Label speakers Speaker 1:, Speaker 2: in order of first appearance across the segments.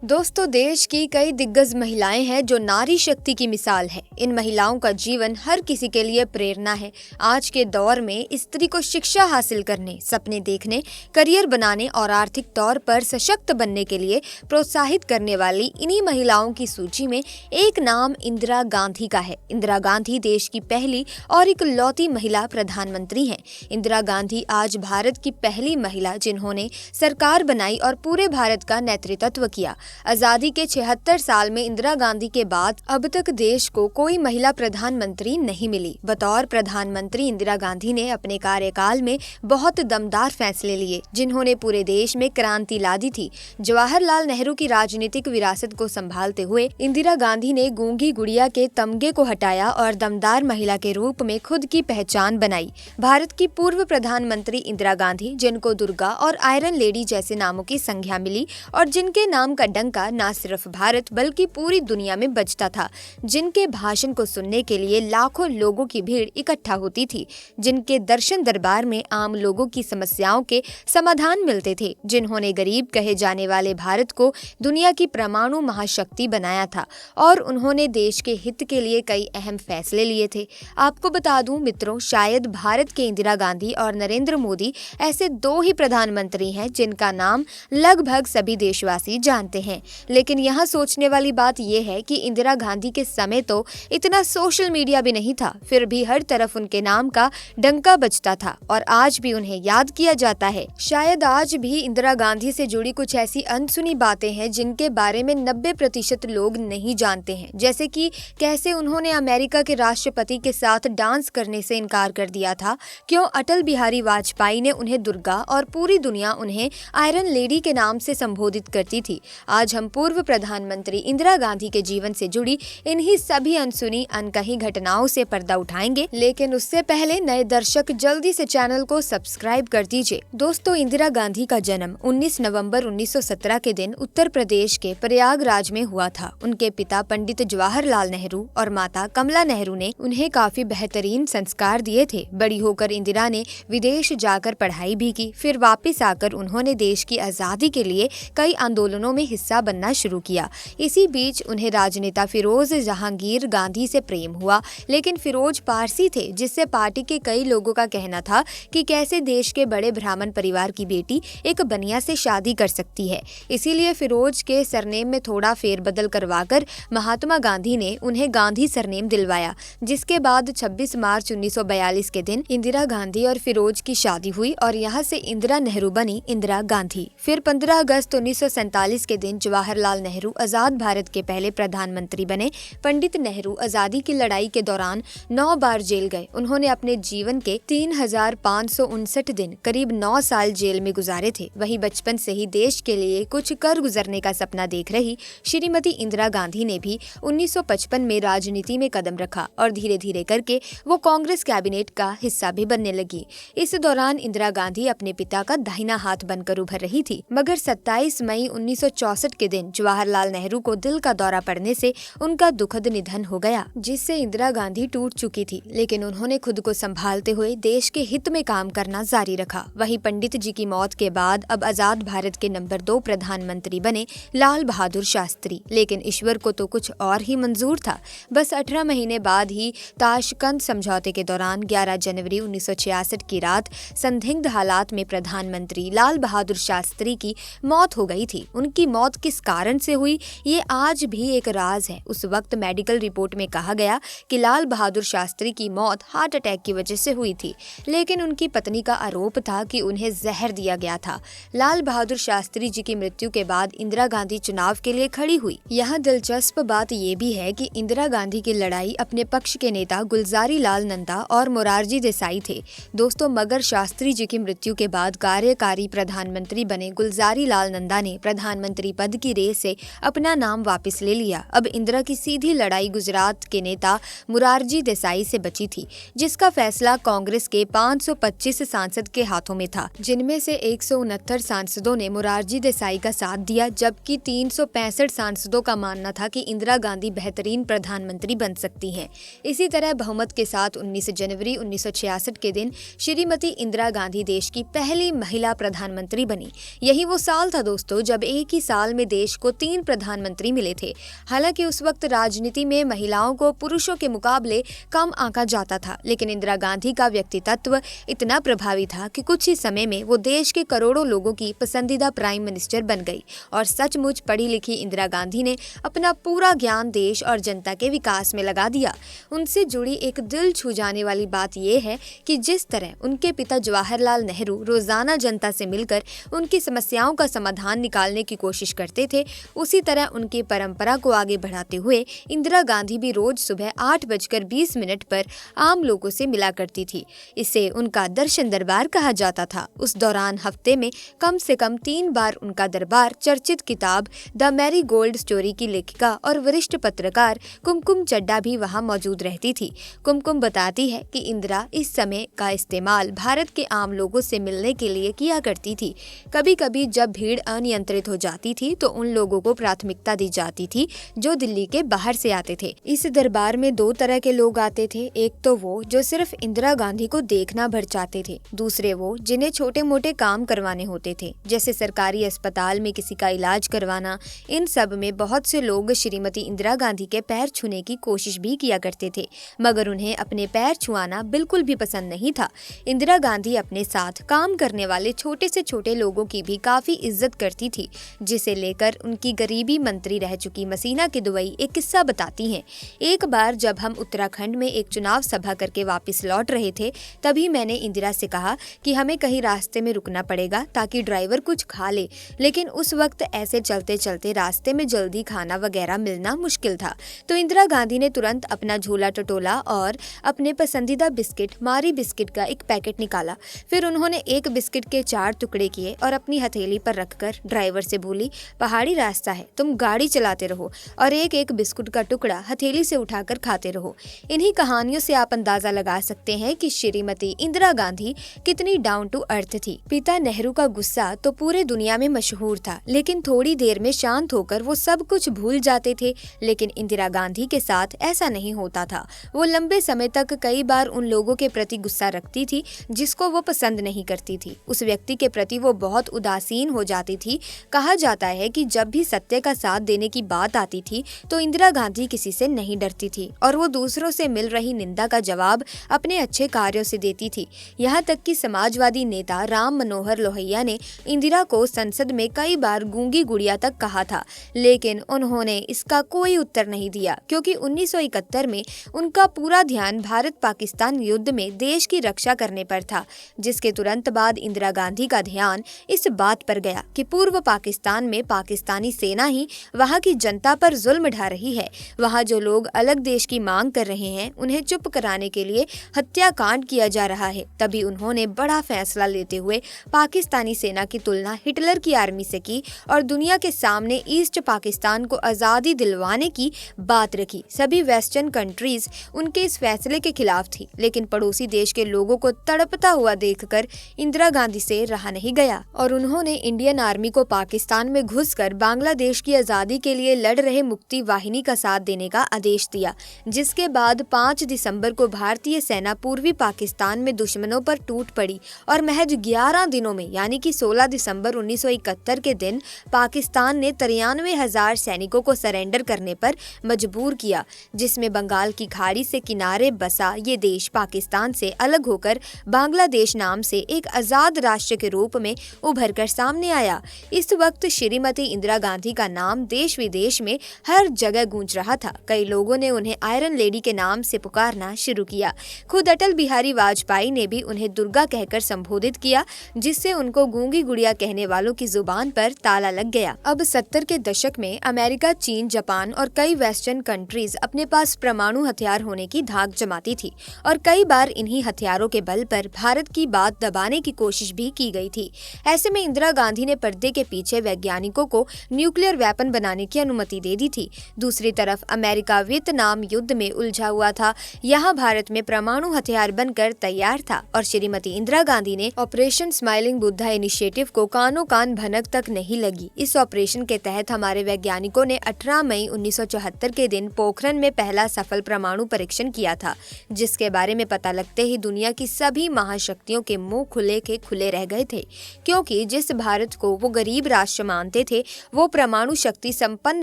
Speaker 1: दोस्तों, देश की कई दिग्गज महिलाएं हैं जो नारी शक्ति की मिसाल है। इन महिलाओं का जीवन हर किसी के लिए प्रेरणा है। आज के दौर में स्त्री को शिक्षा हासिल करने, सपने देखने, करियर बनाने और आर्थिक तौर पर सशक्त बनने के लिए प्रोत्साहित करने वाली इन्हीं महिलाओं की सूची में एक नाम इंदिरा गांधी का है। इंदिरा गांधी देश की पहली और इकलौती महिला प्रधानमंत्री हैं। इंदिरा गांधी आज भारत की पहली महिला जिन्होंने सरकार बनाई और पूरे भारत का नेतृत्व किया। आजादी के 76 साल में इंदिरा गांधी के बाद अब तक देश को कोई महिला प्रधानमंत्री नहीं मिली। बतौर प्रधानमंत्री इंदिरा गांधी ने अपने कार्यकाल में बहुत दमदार फैसले लिए जिन्होंने पूरे देश में क्रांति ला दी थी। जवाहरलाल नेहरू की राजनीतिक विरासत को संभालते हुए इंदिरा गांधी ने गूंगी गुड़िया के तमगे को हटाया और दमदार महिला के रूप में खुद की पहचान बनाई। भारत की पूर्व प्रधानमंत्री इंदिरा गांधी, जिनको दुर्गा और आयरन लेडी जैसे नामों की संज्ञा मिली और जिनके नाम का डंका न सिर्फ भारत बल्कि पूरी दुनिया में बजता था, जिनके भाषण को सुनने के लिए लाखों लोगों की भीड़ इकट्ठा होती थी, जिनके दर्शन दरबार में आम लोगों की समस्याओं के समाधान मिलते थे, जिन्होंने गरीब कहे जाने वाले भारत को दुनिया की परमाणु महाशक्ति बनाया था और उन्होंने देश के हित के लिए कई अहम फैसले लिए थे। आपको बता दूं मित्रों, शायद भारत के इंदिरा गांधी और नरेंद्र मोदी ऐसे दो ही प्रधानमंत्री हैं जिनका नाम लगभग सभी देशवासी जानते हैं। लेकिन यहाँ सोचने वाली बात यह है कि इंदिरा गांधी के समय तो इतना सोशल मीडिया भी नहीं था, फिर भी हर तरफ उनके नाम का डंका बजता था और आज भी उन्हें याद किया जाता है। शायद आज भी इंदिरा गांधी से जुड़ी कुछ ऐसी अनसुनी बातें हैं जिनके बारे में 90% लोग नहीं जानते हैं, जैसे कि कैसे उन्होंने अमेरिका के राष्ट्रपति के साथ डांस करने से इनकार कर दिया था, क्यों अटल बिहारी वाजपेयी ने उन्हें दुर्गा और पूरी दुनिया उन्हें आयरन लेडी के नाम से संबोधित करती थी। आज हम पूर्व प्रधानमंत्री इंदिरा गांधी के जीवन से जुड़ी इन्हीं सभी अनसुनी अनकही घटनाओं से पर्दा उठाएंगे, लेकिन उससे पहले नए दर्शक जल्दी से चैनल को सब्सक्राइब कर दीजिए। दोस्तों, इंदिरा गांधी का जन्म 19 नवंबर 1917 के दिन उत्तर प्रदेश के प्रयागराज में हुआ था। उनके पिता पंडित जवाहरलाल नेहरू और माता कमला नेहरू ने उन्हें काफी बेहतरीन संस्कार दिए थे। बड़ी होकर इंदिरा ने विदेश जाकर पढ़ाई भी की, फिर वापस आकर उन्होंने देश की आजादी के लिए कई आंदोलनों में हिस्सा बनना शुरू किया। इसी बीच उन्हें राजनेता फिरोज जहांगीर गांधी से प्रेम हुआ, लेकिन फिरोज पारसी थे, जिससे पार्टी के कई लोगों का कहना था कि कैसे देश के बड़े ब्राह्मण परिवार की बेटी एक बनिया से शादी कर सकती है। इसीलिए फिरोज के सरनेम में थोड़ा फेरबदल करवाकर महात्मा गांधी ने उन्हें गांधी सरनेम दिलवाया, जिसके बाद 26 मार्च 1942 के दिन इंदिरा गांधी और फिरोज की शादी हुई और यहाँ से इंदिरा नेहरू बनी इंदिरा गांधी। फिर 15 अगस्त 1947 के दिन जवाहरलाल नेहरू आजाद भारत के पहले प्रधानमंत्री बने। पंडित नेहरू आजादी की लड़ाई के दौरान 9 बार जेल गए। उन्होंने अपने जीवन के 3559 दिन, करीब 9 साल जेल में गुजारे थे। वहीं बचपन से ही देश के लिए कुछ कर गुजरने का सपना देख रही श्रीमती इंदिरा गांधी ने भी 1955 में राजनीति में कदम रखा और धीरे धीरे करके वो कांग्रेस कैबिनेट का हिस्सा भी बनने लगी। इस दौरान इंदिरा गांधी अपने पिता का दाहिना हाथ बनकर उभर रही थी, मगर 27 मई 1964 के दिन जवाहरलाल नेहरू को दिल का दौरा पड़ने से उनका दुखद निधन हो गया, जिससे इंदिरा गांधी टूट चुकी थी। लेकिन उन्होंने खुद को संभालते हुए देश के हित में काम करना जारी रखा। वहीं पंडित जी की मौत के बाद अब आजाद भारत के नंबर 2 प्रधानमंत्री बने लाल बहादुर शास्त्री। लेकिन ईश्वर को तो कुछ और ही मंजूर था। बस 18 महीने बाद ही ताशकंद समझौते के दौरान 11 जनवरी 1966 की रात संदिग्ध हालात में प्रधानमंत्री लाल बहादुर शास्त्री की मौत हो गई थी। उनकी मौत किस कारण से हुई, ये आज भी एक राज है। उस वक्त मेडिकल रिपोर्ट में कहा गया कि लाल बहादुर शास्त्री की मौत हार्ट अटैक की वजह से हुई थी, लेकिन उनकी पत्नी का आरोप था कि उन्हें जहर दिया गया था। लाल बहादुर शास्त्री जी की मृत्यु के बाद इंदिरा गांधी चुनाव के लिए खड़ी हुई। यहाँ दिलचस्प बात ये भी है कि इंदिरा गांधी की लड़ाई अपने पक्ष के नेता गुलजारी लाल नंदा और मोरारजी देसाई थे। दोस्तों, मगर शास्त्री जी की मृत्यु के बाद कार्यकारी प्रधानमंत्री बने गुलजारी लाल नंदा ने प्रधानमंत्री पद की रेस से अपना नाम वापस ले लिया। अब इंदिरा की सीधी लड़ाई गुजरात के नेता मोरारजी देसाई से बची थी, जिसका फैसला कांग्रेस के 525 सांसद के हाथों में था, जिनमें से 169 सांसदों ने मोरारजी देसाई का साथ दिया, जबकि 365 सांसदों का मानना था कि इंदिरा गांधी बेहतरीन प्रधानमंत्री बन सकती हैं। इसी तरह बहुमत के साथ 19 जनवरी 1966 के दिन श्रीमती इंदिरा गांधी देश की पहली महिला प्रधानमंत्री बनी। यही वो साल था दोस्तों जब एक ही साल साल में देश को 3 प्रधानमंत्री मिले थे। हालांकि उस वक्त राजनीति में महिलाओं को पुरुषों के मुकाबले कम आंका जाता था, लेकिन इंदिरा गांधी का व्यक्तित्व इतना प्रभावी था कि कुछ ही समय में वो देश के करोड़ों लोगों की पसंदीदा प्राइम मिनिस्टर बन गई। और सचमुच पढ़ी लिखी इंदिरा गांधी ने अपना पूरा ज्ञान देश और जनता के विकास में लगा दिया। उनसे जुड़ी एक दिल छू जाने वाली बात यह है कि जिस तरह उनके पिता जवाहरलाल नेहरू रोजाना जनता से मिलकर उनकी समस्याओं का समाधान निकालने की कोशिश करते थे, उसी तरह उनकी परंपरा को आगे बढ़ाते हुए इंदिरा गांधी भी रोज सुबह 8:20 पर आम लोगों से मिला करती थी। इसे उनका दर्शन दरबार कहा जाता था। उस दौरान हफ्ते में कम से कम 3 बार उनका दरबार चर्चित किताब द मैरी गोल्ड स्टोरी की लेखिका और वरिष्ठ पत्रकार कुमकुम चड्ढा भी वहां मौजूद रहती थी। कुमकुम बताती है कि इंदिरा इस समय का इस्तेमाल भारत के आम लोगों से मिलने के लिए किया करती थी। कभी कभी जब भीड़ अनियंत्रित हो जाती थी तो उन लोगों को प्राथमिकता दी जाती थी जो दिल्ली के बाहर से आते थे। इस दरबार में 2 तरह के लोग आते थे। एक तो वो जो सिर्फ इंदिरा गांधी को देखना भर चाहते थे, दूसरे वो जिन्हें छोटे मोटे काम करवाने होते थे, जैसे सरकारी अस्पताल में किसी का इलाज करवाना। इन सब में बहुत से लोग श्रीमती इंदिरा गांधी के पैर छूने की कोशिश भी किया करते थे, मगर उन्हें अपने पैर छुआना बिल्कुल भी पसंद नहीं था। इंदिरा गांधी अपने साथ काम करने वाले छोटे से छोटे लोगों की भी काफी इज्जत करती थी, जिसे लेकर उनकी गरीबी मंत्री रह चुकी मसीना किदवई एक किस्सा बताती हैं। एक बार जब हम उत्तराखंड में एक चुनाव सभा करके वापस लौट रहे थे, तभी मैंने इंदिरा से कहा कि हमें कहीं रास्ते में रुकना पड़ेगा ताकि ड्राइवर कुछ खा ले, लेकिन उस वक्त ऐसे चलते चलते रास्ते में जल्दी खाना वगैरह मिलना मुश्किल था। तो इंदिरा गांधी ने तुरंत अपना झोला टटोला और अपने पसंदीदा बिस्किट मारी बिस्किट का एक पैकेट निकाला। फिर उन्होंने एक बिस्किट के 4 टुकड़े किए और अपनी हथेली पर रखकर ड्राइवर से बोली, पहाड़ी रास्ता है, तुम गाड़ी चलाते रहो और एक एक बिस्कुट का टुकड़ा हथेली से उठाकर खाते रहो। इन्हीं कहानियों से आप अंदाजा लगा सकते हैं कि श्रीमती इंदिरा गांधी कितनी डाउन टू अर्थ थी। पिता नेहरू का गुस्सा तो पूरे दुनिया में मशहूर था, लेकिन थोड़ी देर में शांत होकर वो सब कुछ भूल जाते थे। लेकिन इंदिरा गांधी के साथ ऐसा नहीं होता था। वो लंबे समय तक कई बार उन लोगों के प्रति गुस्सा रखती थी जिसको वो पसंद नहीं करती थी। उस व्यक्ति के प्रति वो बहुत उदासीन हो जाती थी। कहा जाता है कि जब भी सत्य का साथ देने की बात आती थी तो इंदिरा गांधी किसी से नहीं डरती थी और वो दूसरों से मिल रही निंदा का जवाब अपने अच्छे कार्यों से देती थी। यहाँ तक कि समाजवादी नेता राम मनोहर लोहिया ने इंदिरा को संसद में कई बार गूंगी गुड़िया तक कहा था, लेकिन उन्होंने इसका कोई उत्तर नहीं दिया, क्योंकि 1971 में उनका पूरा ध्यान भारत पाकिस्तान युद्ध में देश की रक्षा करने पर था, जिसके तुरंत बाद इंदिरा गांधी का ध्यान इस बात पर गया कि पूर्व पाकिस्तान में पाकिस्तानी सेना ही वहां की जनता पर जुल्म ढा रही है। वहां जो लोग अलग देश की मांग कर रहे हैं उन्हें चुप कराने के लिए हत्याकांड किया जा रहा है। तभी उन्होंने बड़ा फैसला लेते हुए पाकिस्तानी सेना की तुलना हिटलर की आर्मी से की और दुनिया के सामने ईस्ट पाकिस्तान को आजादी दिलवाने की बात रखी। सभी वेस्टर्न कंट्रीज उनके इस फैसले के खिलाफ थी, लेकिन पड़ोसी देश के लोगों को तड़पता हुआ देखकर इंदिरा गांधी से रहा नहीं गया और उन्होंने इंडियन आर्मी को पाकिस्तान में घुसकर बांग्लादेश की आजादी के लिए लड़ रहे मुक्ति वाहिनी का साथ देने का आदेश दिया, जिसके बाद 5 दिसंबर को भारतीय सेना पूर्वी पाकिस्तान में दुश्मनों पर टूट पड़ी और महज 11 दिनों में यानी कि 16 दिसंबर 1971 के दिन पाकिस्तान ने 93,000 सैनिकों को सरेंडर करने पर मजबूर किया, जिसमें बंगाल की खाड़ी से किनारे बसा ये देश पाकिस्तान से अलग होकर बांग्लादेश नाम से एक आजाद राष्ट्र के रूप में उभर कर सामने आया। इस वक्त श्रीमती इंदिरा गांधी का नाम देश विदेश में हर जगह गूंज रहा था। कई लोगों ने उन्हें आयरन लेडी के नाम से पुकारना शुरू किया। खुद अटल बिहारी वाजपेयी ने भी उन्हें दुर्गा कहकर संबोधित किया, जिससे उनको गूंगी गुड़िया कहने वालों की जुबान पर ताला लग गया। अब 70 के दशक में अमेरिका, चीन, जापान और कई वेस्टर्न कंट्रीज अपने पास परमाणु हथियार होने की धाक जमाती थी और कई बार इन्हीं हथियारों के बल पर भारत की बात दबाने की कोशिश भी की गई थी। ऐसे में इंदिरा गांधी ने पर्दे के पीछे वैज्ञानिकों को न्यूक्लियर वेपन बनाने की अनुमति दे दी थी। दूसरी तरफ अमेरिका वियतनाम युद्ध में उलझा हुआ था। यहाँ भारत में परमाणु हथियार बनकर तैयार था और श्रीमती इंदिरा गांधी ने ऑपरेशन स्माइलिंग बुद्धा इनिशिएटिव को कानों कान भनक तक नहीं लगी। इस ऑपरेशन के तहत हमारे वैज्ञानिकों ने 18 मई 1974 के दिन पोखरण में पहला सफल परमाणु परीक्षण किया था, जिसके बारे में पता लगते ही दुनिया की सभी महाशक्तियों के मुंह खुले के खुले रह गए थे, क्योंकि जिस भारत को वो गरीब राष्ट्र मानते चाहते थे वो परमाणु शक्ति संपन्न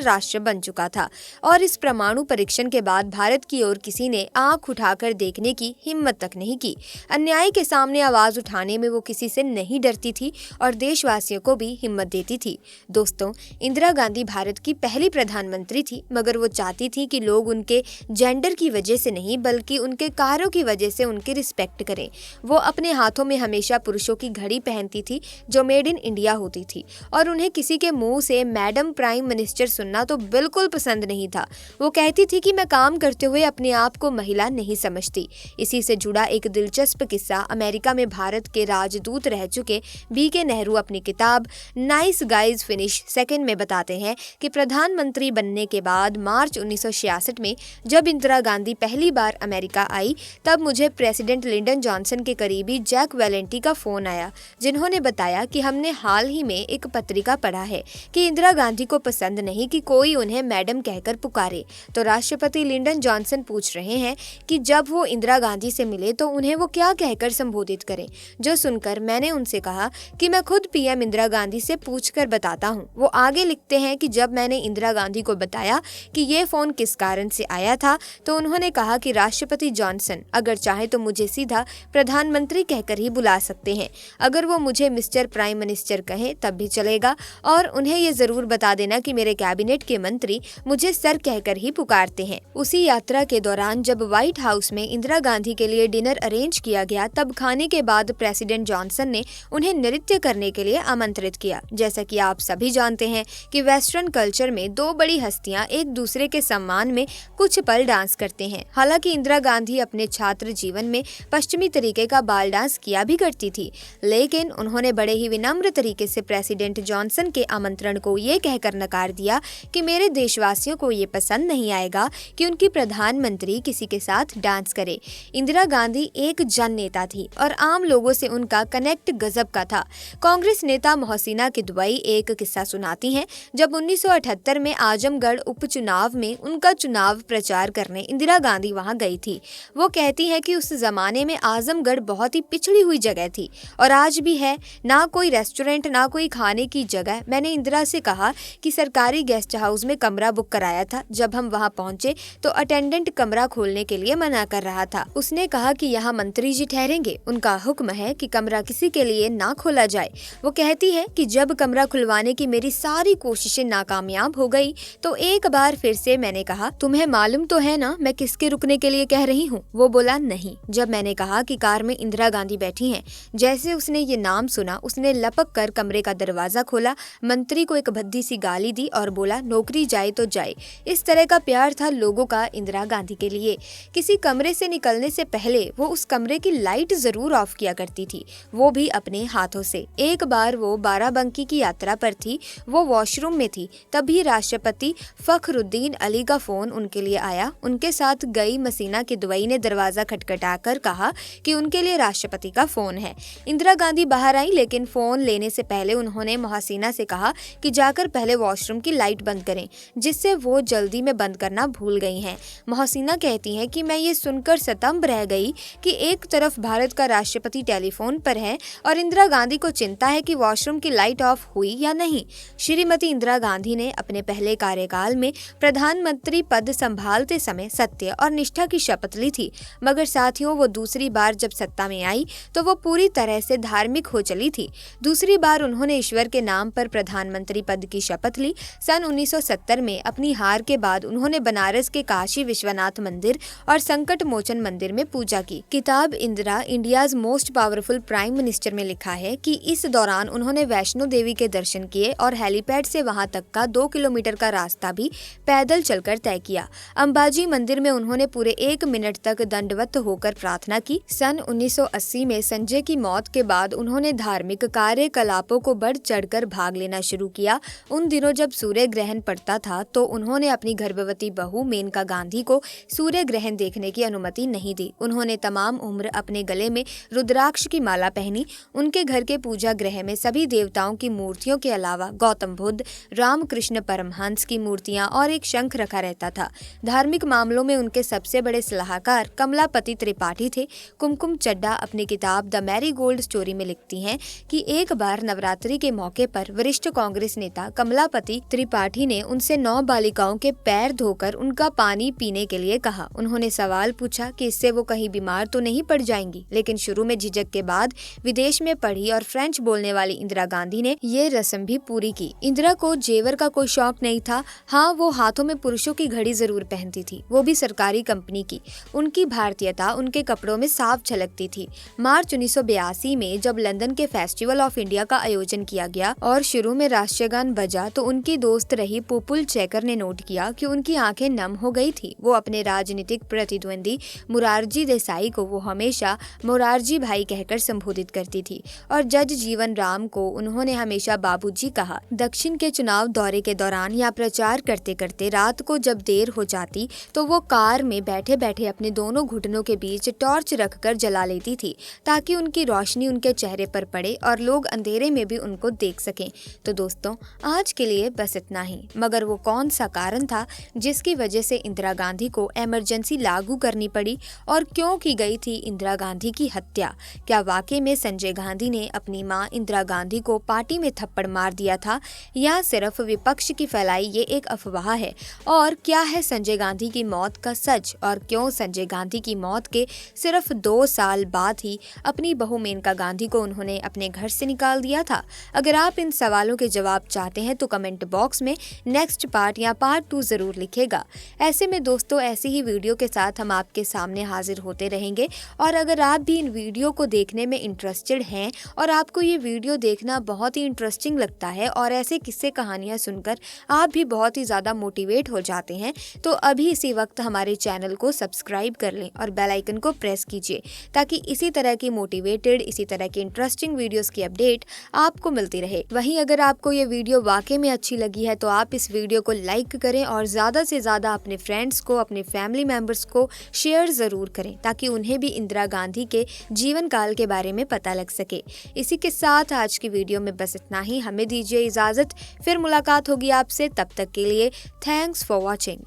Speaker 1: राष्ट्र बन चुका था और इस परमाणु परीक्षण के बाद भारत की ओर किसी ने आंख उठाकर देखने की हिम्मत तक नहीं की। अन्याय के सामने आवाज उठाने में वो किसी से नहीं डरती थी और देशवासियों को भी हिम्मत देती थी। दोस्तों, इंदिरा गांधी भारत की पहली प्रधानमंत्री थी, मगर वो चाहती थी कि लोग उनके जेंडर की वजह से नहीं बल्कि उनके कार्यों की वजह से उनकी रिस्पेक्ट करें। वो अपने हाथों में हमेशा पुरुषों की घड़ी पहनती थी जो मेड इन इंडिया होती थी और उन्हें किसी के मुंह से मैडम प्राइम मिनिस्टर सुनना तो बिल्कुल पसंद नहीं था। वो कहती थी कि मैं काम करते हुए अपने आप को महिला नहीं समझती। इसी से जुड़ा एक दिलचस्प किस्सा अमेरिका में भारत के राजदूत रह चुके B.K. नेहरू अपनी किताब नाइस गाइज फिनिश सेकंड में बताते हैं कि प्रधानमंत्री बनने के बाद मार्च 1966 में जब इंदिरा गांधी पहली बार अमेरिका आई तब मुझे प्रेसिडेंट लिंडन जॉनसन के करीबी जैक वेलेंटी का फोन आया, जिन्होंने बताया कि हमने हाल ही में एक पत्रिका पढ़ा है कि इंदिरा गांधी को पसंद नहीं कि कोई उन्हें मैडम कहकर पुकारे। तो राष्ट्रपति लिंडन जॉनसन पूछ रहे हैं कि जब वो इंदिरा गांधी से मिले तो उन्हें वो क्या कहकर संबोधित करें। जो सुनकर मैंने उनसे कहा कि मैं खुद पीएम इंदिरा गांधी से पूछकर बताता हूँ। वो आगे लिखते हैं कि जब मैंने इंदिरा गांधी को बताया कि ये फोन किस कारण से आया था तो उन्होंने कहा कि राष्ट्रपति जॉनसन अगर चाहे तो मुझे सीधा प्रधानमंत्री कहकर ही बुला सकते हैं, अगर वो मुझे मिस्टर प्राइम मिनिस्टर कहें तब भी चलेगा, और उन्हें ये जरूर बता देना कि मेरे कैबिनेट के मंत्री मुझे सर कहकर ही पुकारते हैं। उसी यात्रा के दौरान जब व्हाइट हाउस में इंदिरा गांधी के लिए डिनर अरेंज किया गया तब खाने के बाद प्रेसिडेंट जॉनसन ने उन्हें नृत्य करने के लिए आमंत्रित किया। जैसा कि आप सभी जानते हैं कि वेस्टर्न कल्चर में दो बड़ी हस्तियां एक दूसरे के सम्मान में कुछ पल डांस करते हैं। हालांकि इंदिरा गांधी अपने छात्र जीवन में पश्चिमी तरीके का बाल डांस किया भी करती थी, लेकिन उन्होंने बड़े ही विनम्र तरीके से प्रेसिडेंट जॉनसन के आमंत्रण को ये कहकर नकार दिया कि मेरे देशवासियों को ये पसंद नहीं आएगा कि उनकी प्रधानमंत्री किसी के साथ डांस करे। इंदिरा गांधी एक जन नेता थी और आम लोगों से उनका कनेक्ट गजब का था। कांग्रेस नेता मोहसिना किदवई एक किस्सा सुनाती हैं। जब 1978 में आजमगढ़ उपचुनाव में उनका चुनाव प्रचार करने इंदिरा गांधी वहां गई थी। वो कहती है कि उस जमाने में आजमगढ़ बहुत ही पिछड़ी हुई जगह थी और आज भी है, ना कोई रेस्टोरेंट ना कोई खाने की जगह। मैंने इंदिरा से कहा कि सरकारी गेस्ट हाउस में कमरा बुक कराया था। जब हम वहां पहुंचे तो अटेंडेंट कमरा खोलने के लिए मना कर रहा था। उसने कहा कि यहाँ मंत्री जी ठहरेंगे, उनका हुक्म है कि कमरा किसी के लिए ना खोला जाए। वो कहती है कि जब कमरा खुलवाने की मेरी सारी कोशिशें नाकामयाब हो गई तो एक बार फिर से मैंने कहा, तुम्हें मालूम तो है ना मैं किसके रुकने के लिए कह रही हूँ? वो बोला नहीं। जब मैंने कहा कि कार में इंदिरा गांधी बैठी हैं, जैसे उसने ये नाम सुना उसने लपक कर कमरे का दरवाजा खोला, मंत्री को एक भद्दी सी गाली दी और बोला नौकरी जाए तो जाए। इस तरह का प्यार था लोगों का इंदिरा गांधी के लिए। किसी कमरे से निकलने से पहले वो उस कमरे की लाइट जरूर ऑफ किया करती थी, वो भी अपने हाथों से। एक बार वो बाराबंकी की यात्रा पर थी, वो वॉशरूम में थी, तभी राष्ट्रपति फखरुद्दीन अली का फोन उनके लिए आया। उनके साथ गई मसीना किदवई ने दरवाजा खटखटाकर कहा कि उनके लिए राष्ट्रपति का फोन है। इंदिरा गांधी बाहर आई, लेकिन फोन लेने से पहले उन्होंने मोहसिना से कहा कि जाकर पहले वॉशरूम की लाइट बंद करें, जिससे वो जल्दी में बंद करना भूल गई हैं। मोहसिना कहती हैं कि मैं ये सुनकर स्तंभ रह गई कि एक तरफ भारत का राष्ट्रपति टेलीफोन पर है और इंदिरा गांधी को चिंता है कि वॉशरूम की लाइट ऑफ हुई या नहीं। श्रीमती इंदिरा गांधी ने अपने पहले कार्यकाल में प्रधानमंत्री पद संभालते समय सत्य और निष्ठा की शपथ ली थी, मगर साथियों वो दूसरी बार जब सत्ता में आई तो वो पूरी तरह से धार्मिक हो चली थी। दूसरी बार उन्होंने ईश्वर के नाम पर प्रधानमंत्री पद की शपथ ली। सन 1970 में अपनी हार के बाद उन्होंने बनारस के काशी विश्वनाथ मंदिर और संकट मोचन मंदिर में पूजा की। किताब Indira India's most powerful prime minister में लिखा है कि इस दौरान उन्होंने वैष्णो देवी के दर्शन किए और हेलीपैड से वहां तक का 2 किलोमीटर का रास्ता भी पैदल चलकर तय किया। अंबाजी मंदिर में उन्होंने पूरे 1 मिनट तक दंडवत होकर प्रार्थना की। सन 1980 में संजय की मौत के बाद उन्होंने धार्मिक कार्यकलापों को बढ़ चढ़कर भाग लेना शुरू किया। उन दिनों जब सूर्य ग्रहण पड़ता था तो उन्होंने अपनी गर्भवती बहू मेनका गांधी को सूर्य ग्रहण देखने की अनुमति नहीं दी। उन्होंने तमाम उम्र अपने गले में रुद्राक्ष की माला पहनी। उनके घर के पूजा गृह में सभी देवताओं की मूर्तियों के अलावा गौतम बुद्ध, रामकृष्ण परमहंस की मूर्तियां और एक शंख रखा रहता था। धार्मिक मामलों में उनके सबसे बड़े सलाहकार कमलापति त्रिपाठी थे। कुमकुम चड्डा अपनी किताब द मैरी गोल्ड स्टोरी में लिखती हैं कि एक बार नवरात्रि के मौके पर वरिष्ठ वरिष्ठ कांग्रेस नेता कमलापति त्रिपाठी ने उनसे 9 बालिकाओं के पैर धोकर उनका पानी पीने के लिए कहा। उन्होंने सवाल पूछा कि इससे वो कहीं बीमार तो नहीं पड़ जाएंगी, लेकिन शुरू में झिझक के बाद विदेश में पढ़ी और फ्रेंच बोलने वाली इंदिरा गांधी ने ये रस्म भी पूरी की। इंदिरा को जेवर का कोई शौक नहीं था। हाँ, वो हाथों में पुरुषों की घड़ी जरूर पहनती थी, वो भी सरकारी कंपनी की। उनकी भारतीयता उनके कपड़ों में साफ झलकती थी। मार्च 1982 में जब लंदन के फेस्टिवल ऑफ इंडिया का आयोजन किया गया और शुरू में राष्ट्रगान बजा तो उनकी दोस्त रही पुपुल चेकर ने नोट किया कि उनकी आंखें नम हो गई थी। वो अपने राजनीतिक प्रतिद्वंदी मोरारजी देसाई को वो हमेशा मोरारजी भाई कहकर संबोधित करती थी और जज जीवन राम को उन्होंने हमेशा बाबूजी कहा। दक्षिण के चुनाव दौरे के दौरान या प्रचार करते करते रात को जब देर हो जाती तो वो कार में बैठे बैठे अपने दोनों घुटनों के बीच टॉर्च रखकर जला लेती थी ताकि उनकी रोशनी उनके चेहरे पर पड़े और लोग अंधेरे में भी उनको देख सकें। तो दोस्तों, आज के लिए बस इतना ही। मगर वो कौन सा कारण था जिसकी वजह से इंदिरा गांधी को इमरजेंसी लागू करनी पड़ी और क्यों की गई थी इंदिरा गांधी की हत्या? क्या वाकई में संजय गांधी ने अपनी मां इंदिरा गांधी को पार्टी में थप्पड़ मार दिया था या सिर्फ विपक्ष की फैलाई ये एक अफवाह है? और क्या है संजय गांधी की मौत का सच और क्यों संजय गांधी की मौत के सिर्फ 2 साल बाद ही अपनी बहू मेनका गांधी को उन्होंने अपने घर से निकाल दिया था? अगर आप इन सवालों के जवाब चाहते हैं तो कमेंट बॉक्स में नेक्स्ट पार्ट या पार्ट 2 जरूर लिखेगा। ऐसे में दोस्तों, ऐसी ही वीडियो के साथ हम आपके सामने हाजिर होते रहेंगे। और अगर आप भी इन वीडियो को देखने में इंटरेस्टेड हैं और आपको ये वीडियो देखना बहुत ही इंटरेस्टिंग लगता है और ऐसे किस्से कहानियां सुनकर आप भी बहुत ही ज्यादा मोटिवेट हो जाते हैं, तो अभी इसी वक्त हमारे चैनल को सब्सक्राइब कर लें और बेल आइकन को प्रेस कीजिए ताकि इसी तरह की मोटिवेटेड, इसी तरह की इंटरेस्टिंग वीडियोस की अपडेट आपको मिलती रहे। वहीं अगर आपको ये वीडियो वाकई में अच्छी लगी है तो आप इस वीडियो को लाइक करें और ज़्यादा से ज़्यादा अपने फ्रेंड्स को, अपने फैमिली मेम्बर्स को शेयर ज़रूर करें ताकि उन्हें भी इंदिरा गांधी के जीवन काल के बारे में पता लग सके। इसी के साथ आज की वीडियो में बस इतना ही। हमें दीजिए इजाज़त, फिर मुलाकात होगी आपसे। तब तक के लिए थैंक्स फॉर वॉचिंग।